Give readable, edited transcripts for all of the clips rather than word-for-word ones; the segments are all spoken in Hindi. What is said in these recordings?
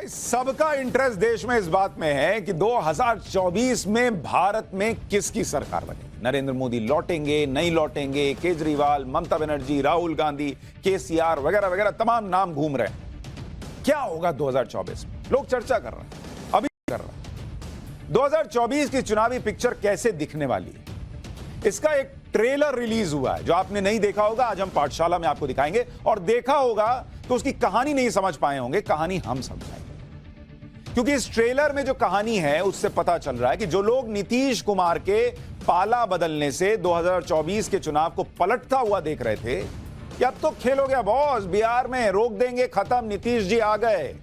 भाई सबका इंटरेस्ट देश में इस बात में है कि 2024 में भारत में किसकी सरकार बनेगी। नरेंद्र मोदी लौटेंगे, नहीं लौटेंगे, केजरीवाल, ममता बनर्जी, राहुल गांधी, केसीआर वगैरह वगैरह तमाम नाम घूम रहे हैं। क्या होगा 2024 में? लोग चर्चा कर रहे हैं, अभी कर रहे हैं। 2024 की चुनावी पिक्चर कैसे दिखने वाली है, इसका एक ट्रेलर रिलीज हुआ है जो आपने नहीं देखा होगा। आज हम पाठशाला में आपको दिखाएंगे, और देखा होगा तो उसकी कहानी नहीं समझ पाए होंगे, कहानी हम समझाएंगे। क्योंकि इस ट्रेलर में जो कहानी है उससे पता चल रहा है कि जो लोग नीतीश कुमार के पाला बदलने से 2024 के चुनाव को पलटता हुआ देख रहे थे कि अब तो खेल हो गया बॉस, बिहार में रोक देंगे, खत्म, नीतीश जी आ गए।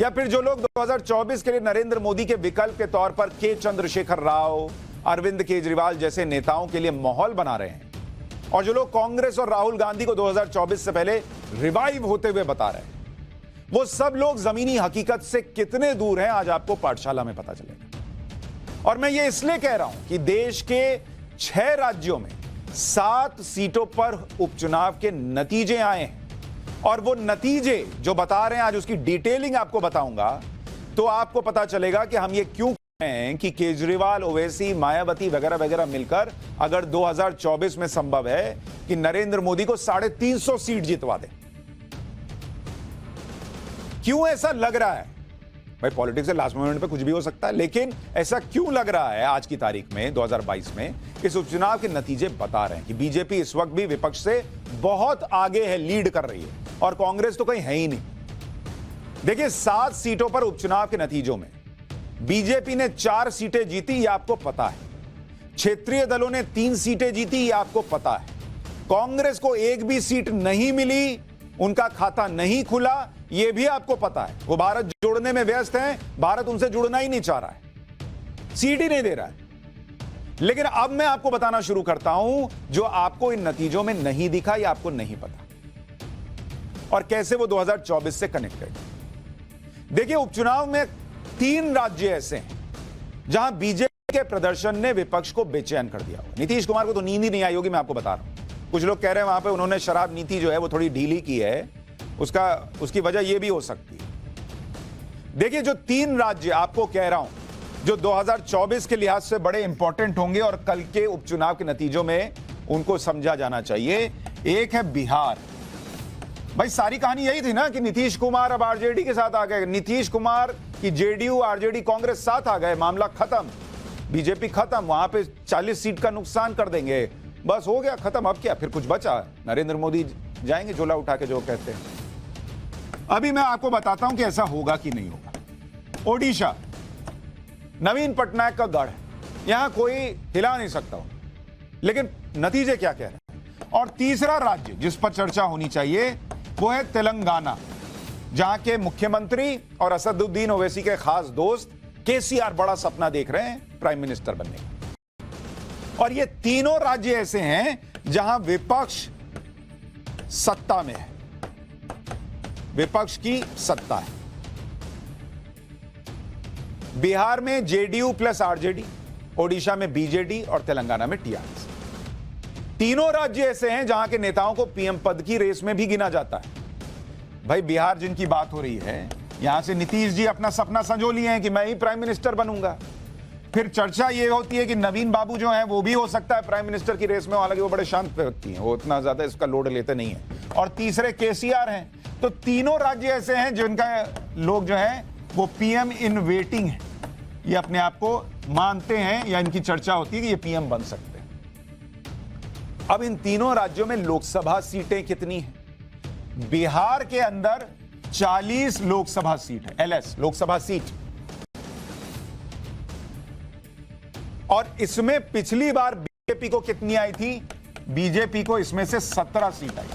या फिर जो लोग 2024 के लिए नरेंद्र मोदी के विकल्प के तौर पर के चंद्रशेखर राव, अरविंद केजरीवाल जैसे नेताओं के लिए माहौल बना रहे हैं, और जो लोग कांग्रेस और राहुल गांधी को 2024 से पहले रिवाइव होते हुए बता रहे हैं, वो सब लोग जमीनी हकीकत से कितने दूर हैं आज आपको पाठशाला में पता चलेगा। और मैं ये इसलिए कह रहा हूं कि देश के 6 राज्यों में 7 सीटों पर उपचुनाव के नतीजे आए हैं, और वो नतीजे जो बता रहे हैं आज उसकी डिटेलिंग आपको बताऊंगा, तो आपको पता चलेगा कि हम ये क्यों हैं कि केजरीवाल, ओवैसी, मायावती वगैरह वगैरह मिलकर अगर 2024 में संभव है कि नरेंद्र मोदी को 350 सीट जितवा दे। क्यों ऐसा लग रहा है? भाई पॉलिटिक्स से लास्ट मोमेंट पे कुछ भी हो सकता है, लेकिन ऐसा क्यों लग रहा है आज की तारीख में 2022 में? इस उपचुनाव के नतीजे बता रहे हैं कि बीजेपी इस वक्त भी विपक्ष से बहुत आगे है, लीड कर रही है, और कांग्रेस तो कहीं है ही नहीं। देखिए 7 सीटों पर उपचुनाव के नतीजों में बीजेपी ने 4 सीटें जीती, ये आपको पता है। क्षेत्रीय दलों ने 3 सीटें जीती, ये आपको पता है। कांग्रेस को एक भी सीट नहीं मिली, उनका खाता नहीं खुला, ये भी आपको पता है। वो भारत जोड़ने में व्यस्त हैं, भारत उनसे जुड़ना ही नहीं चाह रहा है, सीट ही नहीं दे रहा है। लेकिन अब मैं आपको बताना शुरू करता हूं जो आपको इन नतीजों में नहीं दिखा, ये आपको नहीं पता, और कैसे वो 2024 से कनेक्टेड। देखिए उपचुनाव में 3 राज्य ऐसे हैं जहां बीजेपी के प्रदर्शन ने विपक्ष को बेचैन कर दिया होगा। नीतीश कुमार को तो नींद ही नहीं आई होगी, मैं आपको बता रहा हूं। कुछ लोग कह रहे हैं वहां पे उन्होंने शराब नीति जो है वो थोड़ी ढीली की है, उसकी वजह यह भी हो सकती है। देखिए जो 3 राज्य आपको कह रहा हूं जो 2024 के लिहाज से बड़े इंपॉर्टेंट होंगे और कल के उपचुनाव के नतीजों में उनको समझा जाना चाहिए। एक है बिहार। भाई सारी कहानी यही थी ना कि नीतीश कुमार अब आरजेडी के साथ आ गए, नीतीश कुमार की जेडीयू, आरजेडी, कांग्रेस साथ आ गए, मामला खत्म, बीजेपी खत्म, वहां पे 40 सीट का नुकसान कर देंगे, बस हो गया खत्म। अब क्या, फिर कुछ बचा? नरेंद्र मोदी जाएंगे झोला उठा के, जो कहते हैं। अभी मैं आपको बताता हूं कि ऐसा होगा कि नहीं होगा। ओडिशा, नवीन पटनायक का गढ़, यहां कोई हिला नहीं सकता हो, लेकिन नतीजे क्या कह रहे हैं? और तीसरा राज्य जिस पर चर्चा होनी चाहिए वो है तेलंगाना, जहां के मुख्यमंत्री और असदुद्दीन ओवैसी के खास दोस्त केसीआर बड़ा सपना देख रहे हैं प्राइम मिनिस्टर बनने का। और ये तीनों राज्य ऐसे हैं जहां विपक्ष सत्ता में है, विपक्ष की सत्ता है। बिहार में जेडीयू प्लस आरजेडी, ओडिशा में बीजेडी और तेलंगाना में टीआरएस। तीनों राज्य ऐसे हैं जहां के नेताओं को पीएम पद की रेस में भी गिना जाता है। भाई बिहार जिनकी बात हो रही है, यहां से नीतीश जी अपना सपना संजो लिए हैं कि मैं ही प्राइम मिनिस्टर बनूंगा। फिर चर्चा ये होती है कि नवीन बाबू जो है वो भी हो सकता है प्राइम मिनिस्टर की रेस में, हालांकि वो बड़े शांत व्यक्ति हैं, वो इतना ज्यादा इसका लोड लेते नहीं है। और तीसरे केसीआर हैं। तो तीनों राज्य ऐसे हैं जिनका लोग जो है वो पीएम इन वेटिंग है, ये अपने आप को मानते हैं, या इनकी चर्चा होती है कि ये पीएम बन सकते हैं। अब इन तीनों राज्यों में लोकसभा सीटें कितनी हैं? बिहार के अंदर 40 लोकसभा सीट है, एलएस लोकसभा सीट, और इसमें पिछली बार बीजेपी को कितनी आई थी? बीजेपी को इसमें से 17 सीट आई,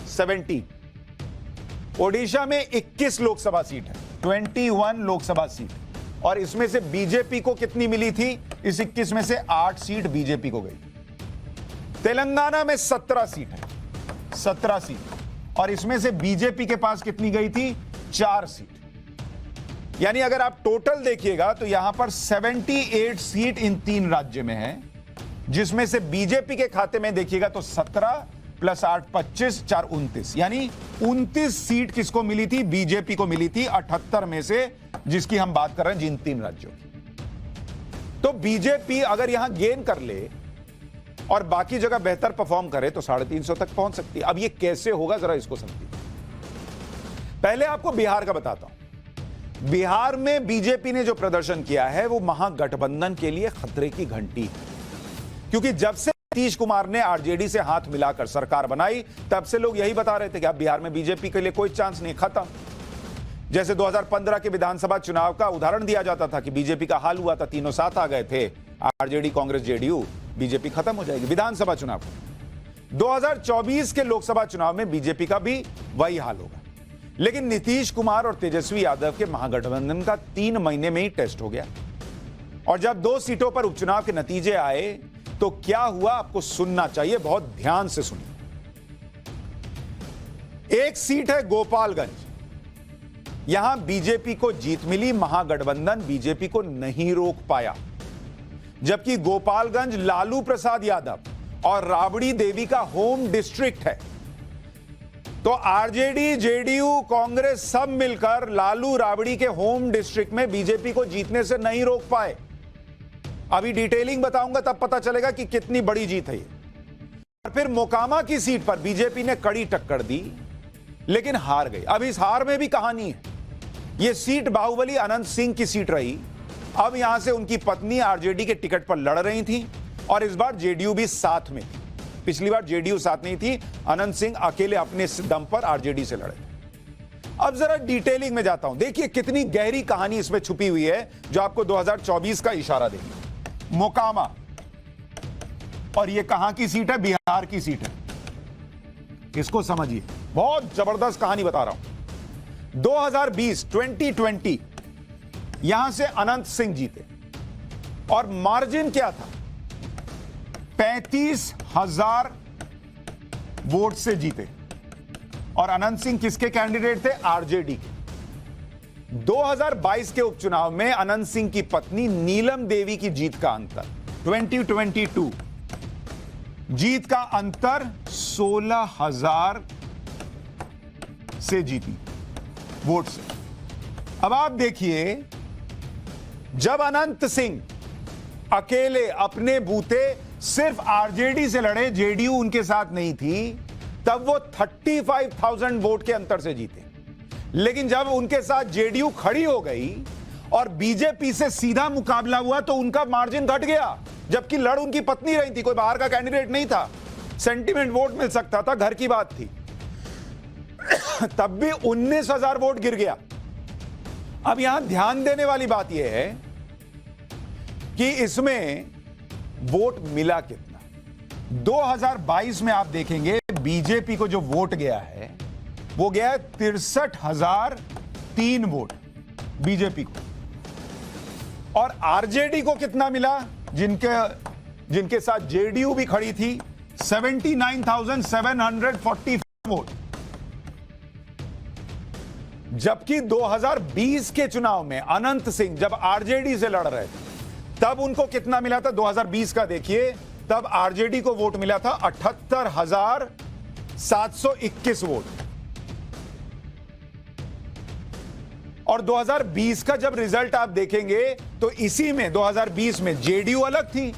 70। ओडिशा में 21 लोकसभा सीट है, 21 लोकसभा सीट, और इसमें से बीजेपी को कितनी मिली थी? इस 21 में से 8 सीट बीजेपी को गई। तेलंगाना में 17 सीट है, 17 सीट, और इसमें से बीजेपी के पास कितनी गई थी? 4 सीट। यानी अगर आप टोटल देखिएगा तो यहां पर 78 सीट इन 3 राज्य में है, जिसमें से बीजेपी के खाते में देखिएगा तो 17 प्लस 8 25, 4 29, यानी 29 सीट किसको मिली थी? बीजेपी को मिली थी 78 में से, जिसकी हम बात कर रहे हैं जिन 3 राज्यों की। तो बीजेपी अगर यहां गेन कर ले और बाकी जगह बेहतर परफॉर्म करे तो 350 तक पहुंच सकती है। अब ये कैसे होगा, जरा इसको समझिए। पहले आपको बिहार का बताता हूं। बिहार में बीजेपी ने जो प्रदर्शन किया है वो महागठबंधन के लिए खतरे की घंटी है, क्योंकि जब से नीतीश कुमार ने आरजेडी से हाथ मिलाकर सरकार बनाई, तब से लोग यही बता रहे थे कि अब बिहार में बीजेपी के लिए कोई चांस नहीं, खत्म। जैसे 2015 के विधानसभा चुनाव का उदाहरण दिया जाता था कि बीजेपी का हाल हुआ था, तीनों साथ आ गए थे, आरजेडी, कांग्रेस, जेडीयू, बीजेपी खत्म हो जाएगी विधानसभा चुनाव। 2024 के लोकसभा चुनाव में बीजेपी का भी वही हाल होगा, लेकिन नीतीश कुमार और तेजस्वी यादव के महागठबंधन का 3 महीने में ही टेस्ट हो गया। और जब 2 सीटों पर उपचुनाव के नतीजे आए तो क्या हुआ, आपको सुनना चाहिए, बहुत ध्यान से सुनिए। एक सीट है गोपालगंज, यहां बीजेपी को जीत मिली, महागठबंधन बीजेपी को नहीं रोक पाया। जबकि गोपालगंज लालू प्रसाद यादव और राबड़ी देवी का होम डिस्ट्रिक्ट है, तो आरजेडी, जेडीयू, कांग्रेस सब मिलकर लालू राबड़ी के होम डिस्ट्रिक्ट में बीजेपी को जीतने से नहीं रोक पाए। अभी डिटेलिंग बताऊंगा, तब पता चलेगा कि कितनी बड़ी जीत है ये। और फिर मोकामा की सीट पर बीजेपी ने कड़ी टक्कर दी, लेकिन हार गई। अब इस हार में भी कहानी है। यह सीट बाहुबली अनंत सिंह की सीट रही। अब यहां से उनकी पत्नी आरजेडी के टिकट पर लड़ रही थी, और इस बार जेडीयू भी साथ में थी। पिछली बार जेडीयू साथ नहीं थी, अनंत सिंह अकेले अपने दम पर आरजेडी से लड़े। अब जरा डिटेलिंग में जाता हूं, देखिए कितनी गहरी कहानी इसमें छुपी हुई है, जो आपको 2024 का इशारा देगी। मोकामा, और ये कहां की सीट है? बिहार की सीट है। इसको समझिए, बहुत जबरदस्त कहानी बता रहा हूं। 2020 यहां से अनंत सिंह जीते, और मार्जिन क्या था? 35,000 वोट से जीते। और अनंत सिंह किसके कैंडिडेट थे? आरजेडी के। 2022 के उपचुनाव में अनंत सिंह की पत्नी नीलम देवी की जीत का अंतर 2022 जीत का अंतर 16,000 से जीती वोट से। अब आप देखिए, जब अनंत सिंह अकेले अपने बूते सिर्फ आरजेडी से लड़े, जेडीयू उनके साथ नहीं थी, तब वो 35,000 वोट के अंतर से जीते। लेकिन जब उनके साथ जेडीयू खड़ी हो गई और बीजेपी से सीधा मुकाबला हुआ, तो उनका मार्जिन घट गया, जबकि लड़ उनकी पत्नी रही थी, कोई बाहर का कैंडिडेट नहीं था। सेंटीमेंट वोट मिल सकता था, घर की बात थी। तब भी 19,000 वोट गिर गया। अब यहां ध्यान देने वाली बात यह है कि इसमें वोट मिला कितना। 2022 में आप देखेंगे बीजेपी को जो वोट गया है, वो गया है 63,003 वोट बीजेपी को। और आरजेडी को कितना मिला, जिनके साथ जेडीयू भी खड़ी थी? 79,740 वोट। जबकि 2020 के चुनाव में अनंत सिंह जब आरजेडी से लड़ रहे थे, तब उनको कितना मिला था? 2020 का देखिए, तब आरजेडी को वोट मिला था 78,721 वोट। और 2020 का जब रिजल्ट आप देखेंगे, तो इसी में 2020 में जेडीयू अलग थी,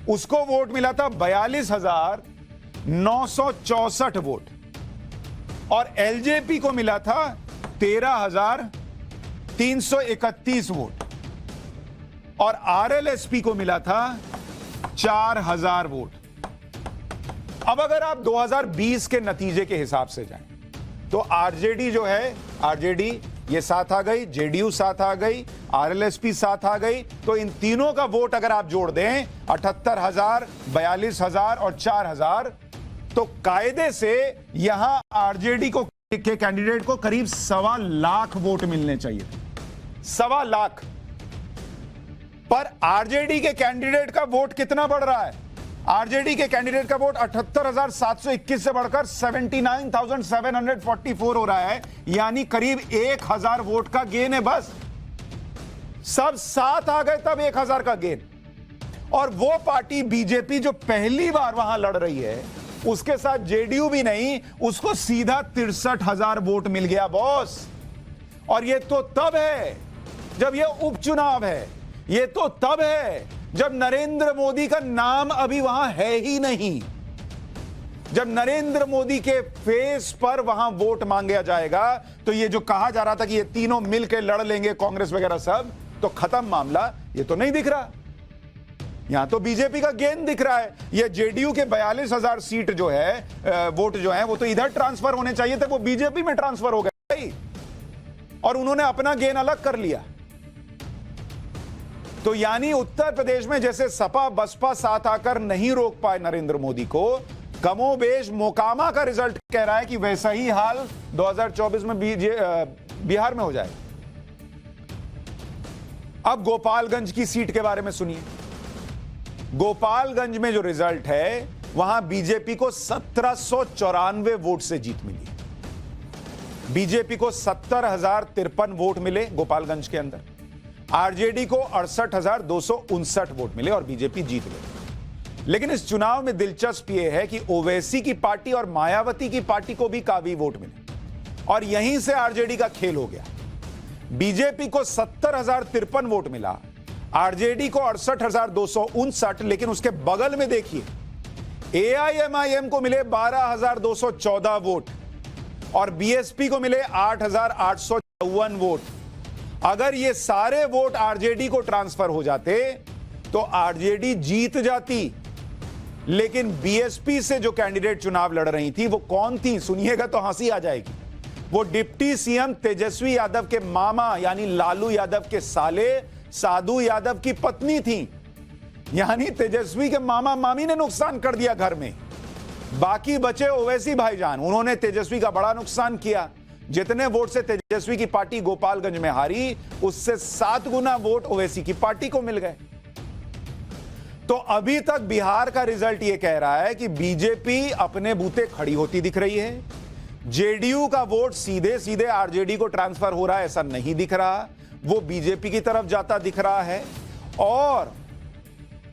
उसको वोट मिला था 42,964 वोट, और एलजेपी को मिला था 13,331 वोट, और आरएलएसपी को मिला था 4,000 वोट। अब अगर आप 2020 के नतीजे के हिसाब से जाएं, तो आरजेडी जो है, आरजेडी ये साथ आ गई, जेडीयू साथ आ गई, आरएलएसपी साथ आ गई, तो इन तीनों का वोट अगर आप जोड़ दें 78,000, 42,000 और 4,000, तो कायदे से यहां आरजेडी को के कैंडिडेट को करीब 1.25 लाख वोट मिलने चाहिए, 1.25 लाख। पर आरजेडी के कैंडिडेट का वोट कितना बढ़ रहा है? आरजेडी के कैंडिडेट का वोट 78,721 से बढ़कर 79,744 हो रहा है, यानी करीब 1,000 वोट का गेन है। बस सब साथ आ गए तब 1,000 का गेन। और वो पार्टी बीजेपी जो पहली बार वहां लड़ रही है, उसके साथ जेडीयू भी नहीं, उसको सीधा 63,000 वोट मिल गया बॉस। और ये तो तब है जब ये उपचुनाव है, ये तो तब है जब नरेंद्र मोदी का नाम अभी वहां है ही नहीं, जब नरेंद्र मोदी के फेस पर वहां वोट मांगा जाएगा। तो ये जो कहा जा रहा था कि ये तीनों मिलकर लड़ लेंगे कांग्रेस वगैरह सब, तो खत्म मामला। ये तो नहीं दिख रहा, यहां तो बीजेपी का गेन दिख रहा है। ये जेडीयू के 42,000 सीट जो है, वोट जो है, वो तो इधर ट्रांसफर होने चाहिए थे, वो बीजेपी में ट्रांसफर हो गए और उन्होंने अपना गेन अलग कर लिया। तो यानी उत्तर प्रदेश में जैसे सपा बसपा साथ आकर नहीं रोक पाए नरेंद्र मोदी को, कमोबेश मोकामा का रिजल्ट कह रहा है कि वैसा ही हाल 2024 में बिहार में हो जाएगा। अब गोपालगंज की सीट के बारे में सुनिए। गोपालगंज में जो रिजल्ट है, वहां बीजेपी को 1794 वोट से जीत मिली। बीजेपी को 70,053 वोट मिले गोपालगंज के अंदर, आरजेडी को 68,259 वोट मिले और बीजेपी जीत गई। लेकिन इस चुनाव में दिलचस्प यह है कि ओवैसी की पार्टी और मायावती की पार्टी को भी काफी वोट मिले और यहीं से आरजेडी का खेल हो गया। बीजेपी को 70,053 वोट मिला, आरजेडी को 68,259, लेकिन उसके बगल में देखिए एआईएमआईएम को मिले 12,214 वोट और बीएसपी को मिले 8,854 वोट। अगर ये सारे वोट आरजेडी को ट्रांसफर हो जाते तो आरजेडी जीत जाती। लेकिन बीएसपी से जो कैंडिडेट चुनाव लड़ रही थी वो कौन थी, सुनिएगा तो हंसी आ जाएगी। वो डिप्टी सीएम तेजस्वी यादव के मामा यानी लालू यादव के साले साधु यादव की पत्नी थी। यानी तेजस्वी के मामा मामी ने नुकसान कर दिया घर में। बाकी बचे ओवैसी भाईजान, उन्होंने तेजस्वी का बड़ा नुकसान किया। जितने वोट से तेजस्वी की पार्टी गोपालगंज में हारी, उससे 7 गुना वोट ओवैसी की पार्टी को मिल गए। तो अभी तक बिहार का रिजल्ट यह कह रहा है कि बीजेपी अपने बूते खड़ी होती दिख रही है। जेडीयू का वोट सीधे सीधे आरजेडी को ट्रांसफर हो रहा है, ऐसा नहीं दिख रहा, वो बीजेपी की तरफ जाता दिख रहा है। और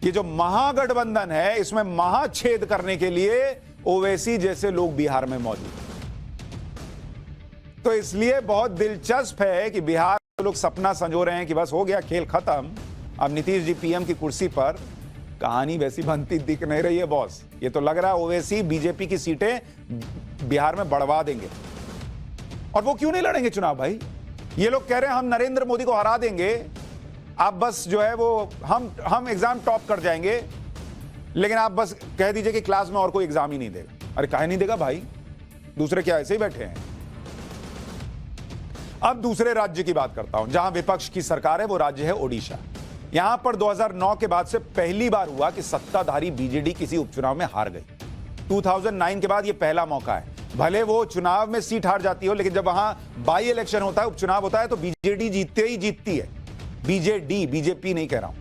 ये जो महागठबंधन है, इसमें महाछेद करने के लिए ओवैसी जैसे लोग बिहार में मौजूद हैं। तो इसलिए बहुत दिलचस्प है कि बिहार के लोग सपना संजो रहे हैं कि बस हो गया खेल खत्म, अब नीतीश जी पीएम की कुर्सी पर। कहानी वैसी बनती दिख नहीं रही है बॉस। ये तो लग रहा है ओवैसी बीजेपी की सीटें बिहार में बढ़वा देंगे। और वो क्यों नहीं लड़ेंगे चुनाव भाई? ये लोग कह रहे हैं हम नरेंद्र मोदी को हरा देंगे, आप बस जो है वो हम एग्जाम टॉप कर जाएंगे, लेकिन आप बस कह दीजिए कि क्लास में और कोई एग्जाम ही नहीं देगा। अरे काहे नहीं देगा भाई, दूसरे क्या ऐसे ही बैठे हैं? अब दूसरे राज्य की बात करता हूं जहां विपक्ष की सरकार है, वो राज्य है ओडिशा। यहां पर 2009 के बाद से पहली बार हुआ कि सत्ताधारी बीजेडी किसी उपचुनाव में हार गई। 2009 के बाद यह पहला मौका है। भले वो चुनाव में सीट हार जाती हो, लेकिन जब वहां बाई इलेक्शन होता है, उपचुनाव होता है, तो बीजेडी जीतते ही जीतती है। बीजेपी नहीं कह रहा हूं।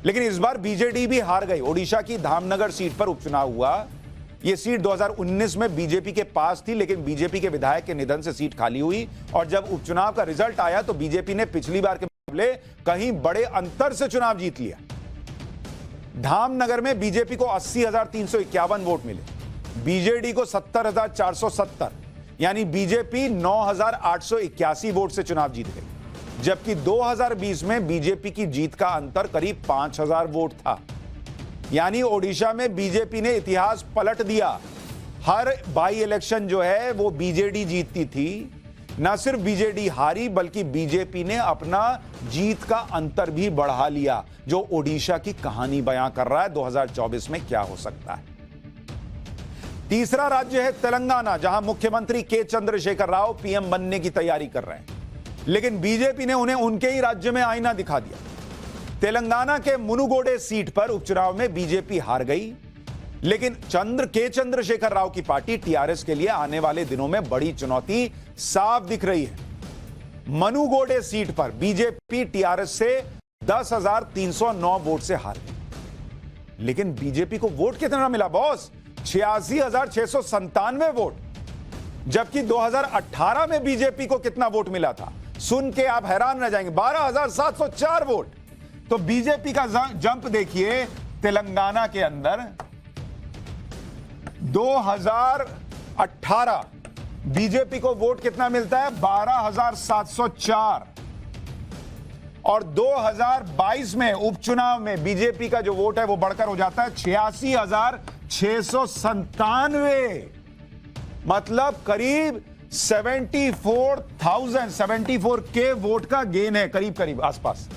लेकिन इस बार बीजेडी भी हार गई। ओडिशा की धामनगर सीट पर उपचुनाव हुआ। यह सीट 2019 में बीजेपी के पास थी, लेकिन बीजेपी के विधायक के निधन से सीट खाली हुई और जब उपचुनाव का रिजल्ट आया तो बीजेपी ने पिछली बार के मुकाबले कहीं बड़े अंतर से चुनाव जीत लिया। धामनगर में बीजेपी को 80,351 वोट मिले, बीजेडी को 70,470, यानी बीजेपी 9,881 वोट से चुनाव जीत गई। जबकि 2020 में बीजेपी की जीत का अंतर करीब 5,000 वोट था। यानी ओडिशा में बीजेपी ने इतिहास पलट दिया। हर बाई इलेक्शन जो है वो बीजेडी जीतती थी। न सिर्फ बीजेडी हारी, बल्कि बीजेपी ने अपना जीत का अंतर भी बढ़ा लिया, जो ओडिशा की कहानी बयां कर रहा है 2024 में क्या हो सकता है। तीसरा राज्य है तेलंगाना, जहां मुख्यमंत्री के चंद्रशेखर राव पीएम बनने की तैयारी कर रहे हैं, लेकिन बीजेपी ने उन्हें उनके ही राज्य में आईना दिखा दिया। तेलंगाना के मुनुगोडे सीट पर उपचुनाव में बीजेपी हार गई, लेकिन चंद्रशेखर राव की पार्टी टीआरएस के लिए आने वाले दिनों में बड़ी चुनौती साफ दिख रही है। मनुगोडे सीट पर बीजेपी टीआरएस से 10,309 वोट से हार गई। लेकिन बीजेपी को वोट कितना मिला बॉस? 86,697 वोट। जबकि 2018 में बीजेपी को कितना वोट मिला था? सुन के आप हैरान रह जाएंगे, 12,704 वोट। तो बीजेपी का जंप देखिए तेलंगाना के अंदर। 2018 बीजेपी को वोट कितना मिलता है? 12,704। और 2022 में उपचुनाव में बीजेपी का जो वोट है वो बढ़कर हो जाता है 86,697। मतलब करीब 74 के वोट का गेन है, करीब करीब आसपास।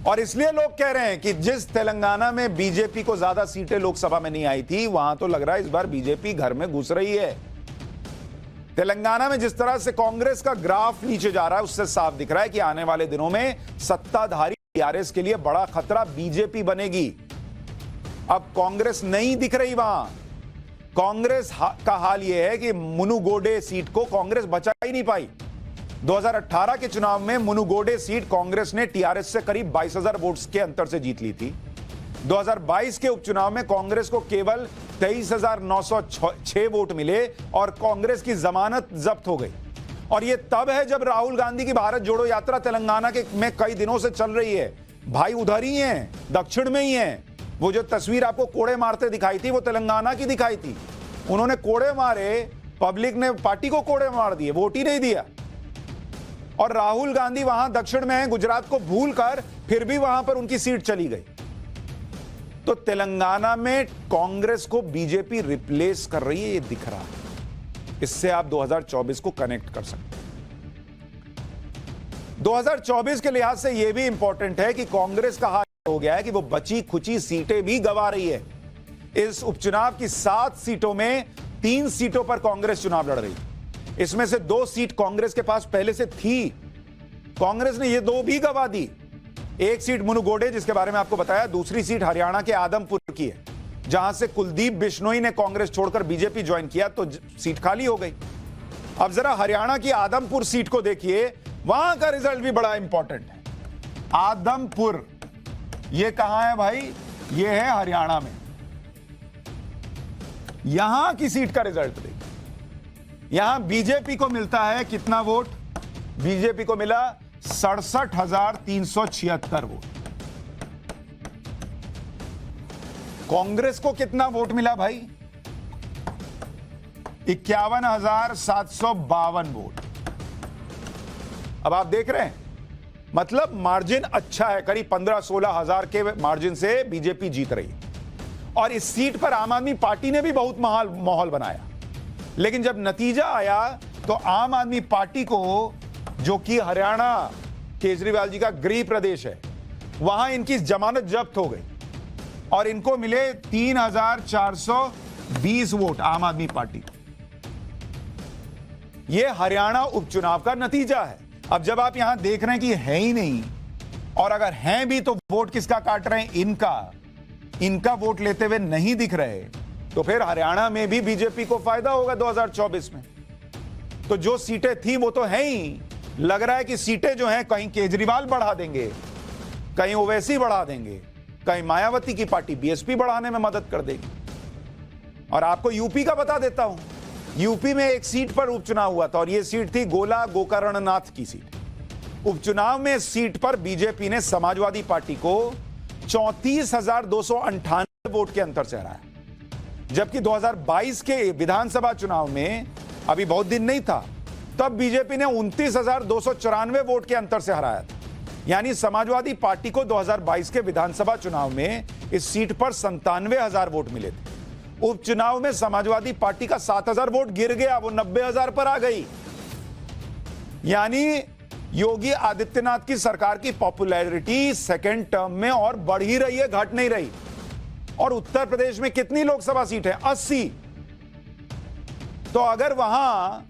और इसलिए लोग कह रहे हैं कि जिस तेलंगाना में बीजेपी को ज्यादा सीटें लोकसभा में नहीं आई थी, वहां तो लग रहा है इस बार बीजेपी घर में घुस रही है। तेलंगाना में जिस तरह से कांग्रेस का ग्राफ नीचे जा रहा है, उससे साफ दिख रहा है कि आने वाले दिनों में सत्ताधारी टीआरएस के लिए बड़ा खतरा बीजेपी बनेगी। अब कांग्रेस नहीं दिख रही वहां। कांग्रेस का हाल यह है कि मुनुगोडे सीट को कांग्रेस बचा ही नहीं पाई। 2018 के चुनाव में मुनुगोडे सीट कांग्रेस ने टीआरएस से करीब 22,000 वोट्स के अंतर से जीत ली थी। 2022 के उपचुनाव में कांग्रेस को केवल 23,906 वोट मिले और कांग्रेस की जमानत जब्त हो गई। और यह तब है जब राहुल गांधी की भारत जोड़ो यात्रा तेलंगाना में कई दिनों से चल रही है। भाई उधर ही हैं, दक्षिण में ही हैं। वो जो तस्वीर आपको कोड़े मारते दिखाई थी, वो तेलंगाना की दिखाई थी। उन्होंने कोड़े मारे, पब्लिक ने पार्टी को कोड़े मार दिए, वोट ही नहीं दिया। और राहुल गांधी वहां दक्षिण में है, गुजरात को भूलकर फिर भी वहां पर उनकी सीट चली गई। तो तेलंगाना में कांग्रेस को बीजेपी रिप्लेस कर रही है, ये दिख रहा है। इससे आप 2024 को कनेक्ट कर सकते हैं। 2024 के लिहाज से यह भी इंपॉर्टेंट है कि कांग्रेस का हाल हो गया है कि वो बची खुची सीटें भी गंवा रही है। इस उपचुनाव की 7 सीटों में 3 सीटों पर कांग्रेस चुनाव लड़ रही है। इसमें से 2 सीट कांग्रेस के पास पहले से थी, कांग्रेस ने ये 2 भी गंवा दी। एक सीट मुनुगोडे, जिसके बारे में आपको बताया, दूसरी सीट हरियाणा के आदमपुर की है, जहां से कुलदीप बिश्नोई ने कांग्रेस छोड़कर बीजेपी ज्वाइन किया, तो सीट खाली हो गई। अब जरा हरियाणा की आदमपुर सीट को देखिए, वहां का रिजल्ट भी बड़ा इंपॉर्टेंट है। आदमपुर ये कहां है भाई? ये है हरियाणा में। यहां की सीट का रिजल्ट देखिए। यहां बीजेपी को मिलता है कितना वोट? बीजेपी को मिला 67,376 वोट। कांग्रेस को कितना वोट मिला भाई? 51,752 वोट। अब आप देख रहे हैं, मतलब मार्जिन अच्छा है, करीब 15-16 हजार के मार्जिन से बीजेपी जीत रही है। और इस सीट पर आम आदमी पार्टी ने भी बहुत माहौल बनाया। लेकिन जब नतीजा आया तो आम आदमी पार्टी को, जो कि हरियाणा केजरीवाल जी का गृह प्रदेश है, वहां इनकी जमानत जब्त हो गई और इनको मिले 3,420 वोट आम आदमी पार्टी को। यह हरियाणा उपचुनाव का नतीजा है। अब जब आप यहां देख रहे हैं कि है ही नहीं, और अगर हैं भी तो वोट किसका काट रहे हैं? इनका वोट लेते हुए नहीं दिख रहे, तो फिर हरियाणा में भी बीजेपी को फायदा होगा 2024 में। तो जो सीटें थी वो तो है ही। लग रहा है कि सीटें जो हैं, कहीं केजरीवाल बढ़ा देंगे, कहीं ओवैसी बढ़ा देंगे, कहीं मायावती की पार्टी बीएसपी बढ़ाने में मदद कर देगी। और आपको यूपी का बता देता हूं, यूपी में एक सीट पर उपचुनाव हुआ था और यह सीट थी गोला गोकर्णनाथ की सीट। उपचुनाव में इस सीट पर बीजेपी ने समाजवादी पार्टी को 34,298 वोट के अंतर से हराया, जबकि 2022 के विधानसभा चुनाव में अभी बहुत दिन नहीं था, तब बीजेपी ने 29,294 वोट के अंतर से हराया था। यानी समाजवादी पार्टी को 2022 के विधानसभा चुनाव में इस सीट पर 97,000 वोट मिले थे। उपचुनाव में समाजवादी पार्टी का 7,000 वोट गिर गया, वो 90,000 पर आ गई। यानी योगी आदित्यनाथ की सरकार की पॉपुलैरिटी सेकेंड टर्म में और बढ़ ही रही है, घट नहीं रही। और उत्तर प्रदेश में कितनी लोकसभा सीट है? 80। तो अगर वहां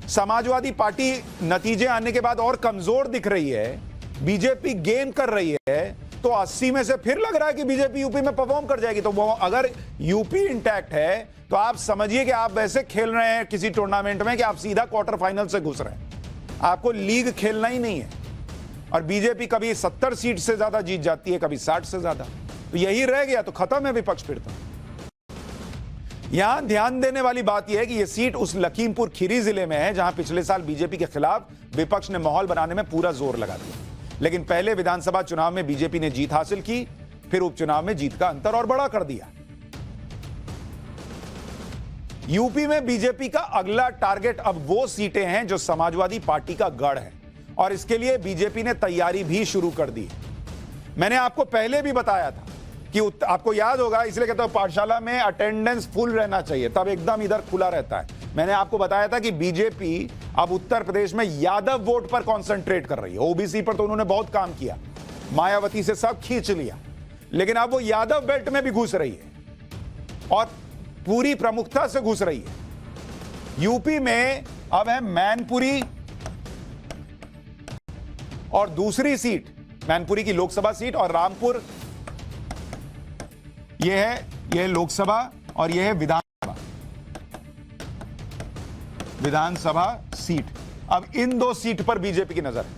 समाजवादी पार्टी नतीजे आने के बाद और कमजोर दिख रही है, बीजेपी गेन कर रही है, तो 80 में से फिर लग रहा है कि बीजेपी यूपी में परफॉर्म कर जाएगी। तो वो अगर यूपी इंटैक्ट है तो आप समझिए कि आप वैसे खेल रहे हैं किसी टूर्नामेंट में कि आप सीधा क्वार्टर फाइनल से घुस रहे हैं, आपको लीग खेलना ही नहीं है। और बीजेपी कभी 70 सीट से ज्यादा जीत जाती है, कभी 60 से ज्यादा। तो यही रह गया तो खत्म है विपक्ष फिर तो। यहां ध्यान देने वाली बात यह है कि यह सीट उस लखीमपुर खीरी जिले में है जहां पिछले साल बीजेपी के खिलाफ विपक्ष ने माहौल बनाने में पूरा जोर लगा दिया। लेकिन पहले विधानसभा चुनाव में बीजेपी ने जीत हासिल की, फिर उपचुनाव में जीत का अंतर और बड़ा कर दिया। यूपी में बीजेपी का अगला टारगेट अब वो सीटें हैं जो समाजवादी पार्टी का गढ़ है और इसके लिए बीजेपी ने तैयारी भी शुरू कर दी। मैंने आपको पहले भी बताया था कि आपको याद होगा, इसलिए कहता हूं पाठशाला में अटेंडेंस फुल रहना चाहिए, तब एकदम इधर खुला रहता है। मैंने आपको बताया था कि बीजेपी अब उत्तर प्रदेश में यादव वोट पर कॉन्सेंट्रेट कर रही है। ओबीसी पर तो उन्होंने बहुत काम किया, मायावती से सब खींच लिया, लेकिन अब वो यादव बेल्ट में भी घुस रही है और पूरी प्रमुखता से घुस रही है। यूपी में अब है मैनपुरी और दूसरी सीट, मैनपुरी की लोकसभा सीट, और रामपुर, यह है लोकसभा और यह है विधानसभा सीट। अब इन दो सीट पर बीजेपी की नजर है।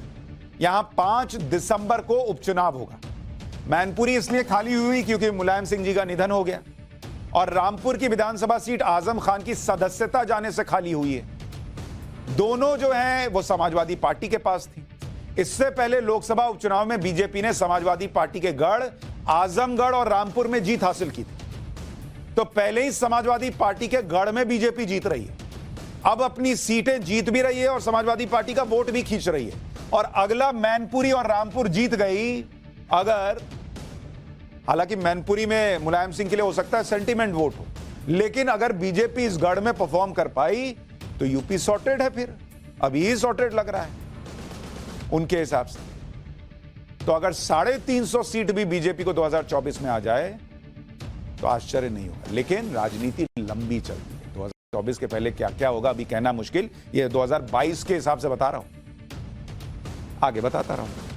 यहां 5 दिसंबर को उपचुनाव होगा। मैनपुरी इसलिए खाली हुई क्योंकि मुलायम सिंह जी का निधन हो गया, और रामपुर की विधानसभा सीट आजम खान की सदस्यता जाने से खाली हुई है। दोनों जो हैं वो समाजवादी पार्टी के पास थी। इससे पहले लोकसभा उपचुनाव में बीजेपी ने समाजवादी पार्टी के गढ़ आजमगढ़ और रामपुर में जीत हासिल की थी, तो पहले ही समाजवादी पार्टी के गढ़ में बीजेपी जीत रही है। अब अपनी सीटें जीत भी रही है और समाजवादी पार्टी का वोट भी खींच रही है, और अगला मैनपुरी और रामपुर जीत गई अगर, हालांकि मैनपुरी में मुलायम सिंह के लिए हो सकता है सेंटीमेंट वोट हो, लेकिन अगर बीजेपी इस गढ़ में परफॉर्म कर पाई तो यूपी सॉर्टेड है। फिर अभी ही सॉर्टेड लग रहा है उनके हिसाब से। तो अगर 350 सीट भी बीजेपी को 2024 में आ जाए तो आश्चर्य नहीं होगा, लेकिन राजनीति लंबी चलती है। 2024 के पहले क्या क्या होगा अभी कहना मुश्किल, ये 2022 के हिसाब से बता रहा हूं, आगे बताता रहूंगा।